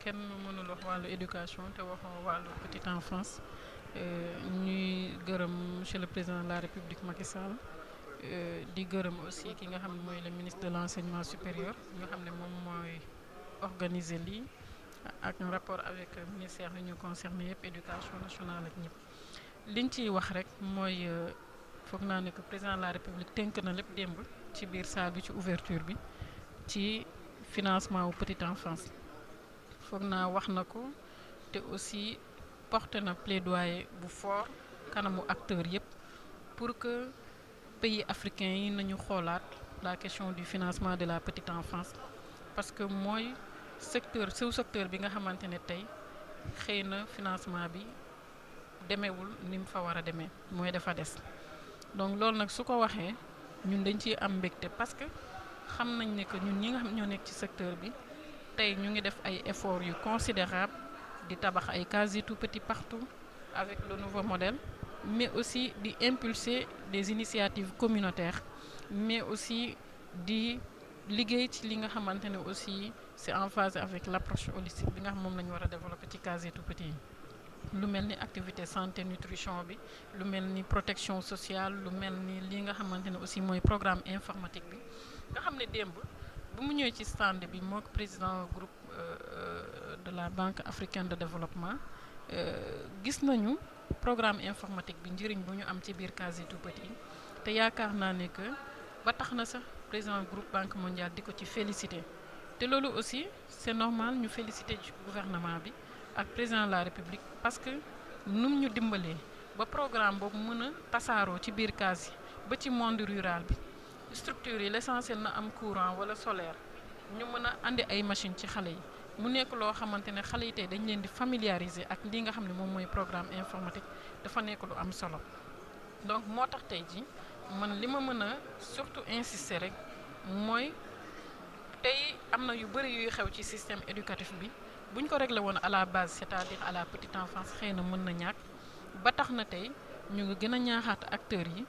kenn mënul wax wàllu éducation te waxoo wàllu petite enfance ñuy gërëm monsieur le président de la république Macky Sall di gërëm aussi ki nga xam ne mooy le ministre de l'enseignement supérieur nga xam ne moom mooy organiser lii ak en rapport avec ministère yi ñu concerné yëpp éducation nationale ak ñëpp liñ ciy wax rek mooy foog naa ne que président de la république tënk na lépp démb ci biir salle bi ci ouverture bi ci financement wu petite enfance foog naa wax na ko te aussi porté na plaidoyer bu fort kanamu acteurs yëpp pour que pays africains yi nañu xoolaat la question du financement de la petite enfance parce que mooy secteur bi nga xamante ne tey xëy na financement bi demeewul ni mu fa war a demee mooy dafa des donc loolu nag su ko waxee ñun dañ ciy am mbégte parce que xam nañ ne que ñun ñi nga xam ñoo nekk ci secteur bi tey ñu ngi def ay efforts yu considérables di tabax ay cases tout petits partout avec le nouveau modèle mais aussi di impulser des initiatives communautaires mais aussi di liggéey ci li nga xamante ne aussi c'est en phase avec l'approche holistique bi nga xam moom la ñu war a développer ci cases tout petits yi lu mel ni activité santé nutrition bi lu mel ni protection sociale lu mel ni li nga xamante ne aussi mooy programme informatique bi nga xam ne démb bu mu ñëwee ci stand bi moo ko président groupe de la Banque africaine de développement gis nañu programme informatique bi njëriñ bu ñu am ci biir cases tout petits te yaakaar naa ne que ba tax na sax président groupe Banque mondiale di ko ci féliciter te loolu aussi c'est normal ñu féliciter ci gouvernement bi ak président de la république parce que num ñu dimbalee ba programme boobu mën a tasaaroo ci biir case yi ba ci monde rural bi structure yi l'essentiel na am courant wala solaire ñu mën a andi ay machine ci xale yi mu nekk loo xamante ne xale yi tey dañ leen di familiariser ak li nga xam ne moom mooy programme informatique dafa nekk lu am solo donc moo tax tey ji man li ma mën a surtout insister rek mooy tey am na yu bëri yuy xew ci système éducatif bi buñ ko réglé woon à la base c'est-à-dire à la petite enfance xëy na mën na ñàkk ba tax na tey ñu ngi gën a ñaaxaat acteurs yi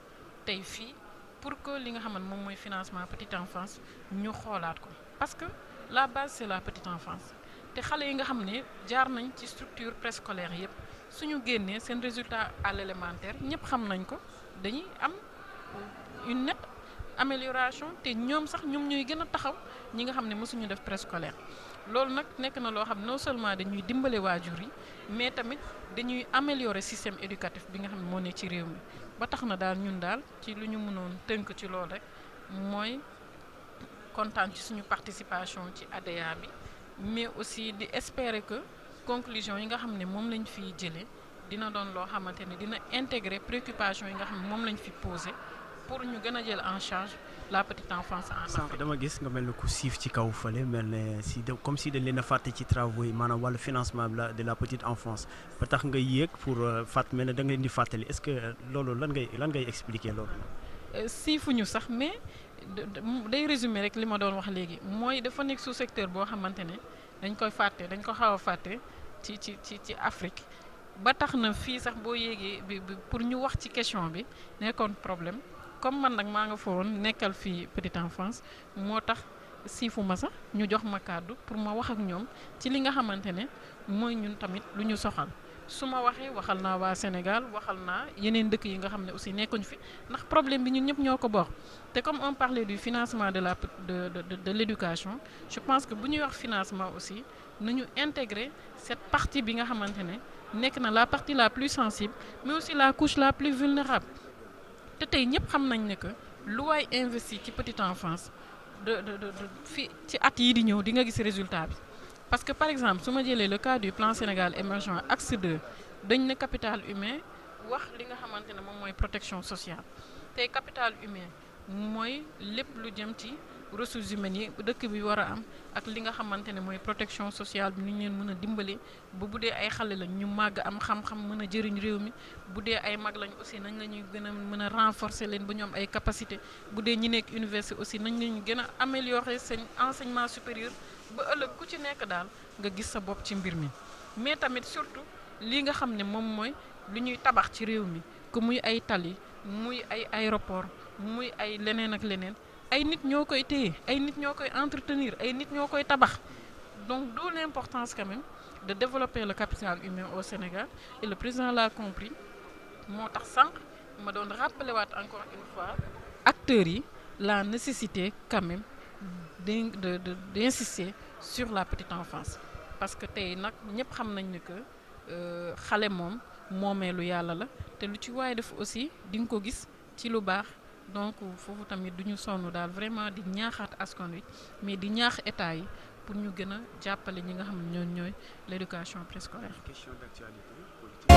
tey fii pour que li nga xam ne moom mooy financement petite enfance ñu xoolaat ko parce que la base c'est la petite enfance te xale yi nga xam ne jaar nañ ci structure préscolaire yëpp suñu génnee seen résultat à l'élémentaire ñëpp xam nañ ko dañuy am une nette amélioration te ñoom sax ñoom ñooy gën a taxaw ñi nga xam ne mësuñu def préscolaire loolu nag nekk na loo xam ne non seulement dañuy dimbale waajur yi mais tamit dañuy améliorer système éducatif bi nga xam ne moo nekk ci réew mi ba tax na daal ñun daal ci lu ñu mënoon tënk ci loolu rek mooy kontaan ci suñu participation ci ADEA bi mais aussi di espérer que conclusion yi nga xam ne moom lañ fiy jëlee dina doon loo xamante ne dina intégrer préoccupation yi nga xam ne moom lañ fi posé pour ñu gën a jël en charge la petite enfance en Afrique. sànq dama gis nga mel ne ku siif ci kaw fële mel ne comme si dañ leen a fàtte ci travaux yi maanaam wàllu financement de la petite enfance ba tax nga yéeg pour mel ne da nga leen di fàttali est-ce que loolu lan ngay expliquer loolu. siifuñu sax mais day résumer rek li ma doon wax léegi mooy dafa nekk sous secteur boo xamante ne dañ ko xaw a fàtte ci Afrique ba tax na fii sax boo yéegee bi pour ñu wax ci question bi nekkoon problème. comme man nag maa nga fa woon nekkal fii petite enfance moo tax siifuma sax ñu jox ma kàddu pour ma wax ak ñoom ci li nga xamante ne mooy ñun tamit lu ñu soxal su ma waxee waxal naa waa Sénégal waxal naa yeneen dëkk yi nga xam ne aussi nekkuñ fi ndax problème bi ñun ñëpp ñoo ko bokk te comme on parlait du financement de l'éducation je pense que bu ñuy wax financement aussi nañu intégrer cette partie bi nga xamante ne nekk na la partie la plus sensible mais aussi la couche la plus vulnérable te tey ñëpp xam nañ ne que lu waay investi ci petite enfance fi ci at yii di ñëw di nga gis résultat bi parce que par exemple su ma jëlee le cas du plan Sénégal émergent axe 2 dañ ne capital humain wax li nga xamante ne moom mooy protection sociale tey capital humain mooy lépp lu jëm ci ressources humaines yi dëkk bi war a am ak li nga xamante ne mooy protection sociale bi ni ñu leen mën a dimbali bu dee ay xale lañ ñu màgg am xam-xam mën a jëriñ réew mi bu dee ay mag lañ aussi nañ la ñuy gën a mën a renforcer leen ba ñu am ay capacité bu dee ñi nekk université aussi nañ la ñu gën a améliorer seen enseignement supérieur ba ëllëg ku ci nekk daal nga gis sa bopp ci mbir mi mais tamit surtout lii nga xam ne moom mooy lu ñuy tabax ci réew mi que muy ay tali muy ay aéroport muy ay leneen ak leneen ay nit ñoo koy téye ay nit ñoo koy entretenir ay nit ñoo koy tabax Donc d'où l'importance quand même de développer le capital humain au Sénégal et le président l'a compris moo tax sànq ma doon rappeler waat encore une fois acteurs yi la nécessité quand même d'insister sur la petite enfance parce que tey nag ñëpp xam nañ ne que xale moom moomeelu yàlla la te lu ci waaye def aussi di nga ko gis ci lu baax donc foofu tamit du ñu sonn daal vraiment di ñaaxaat askan wi mais di ñaax état yi pour ñu gën a jàppale ñi nga xam ne ñooy l'éducation préscolaire. Question d'actualité politique.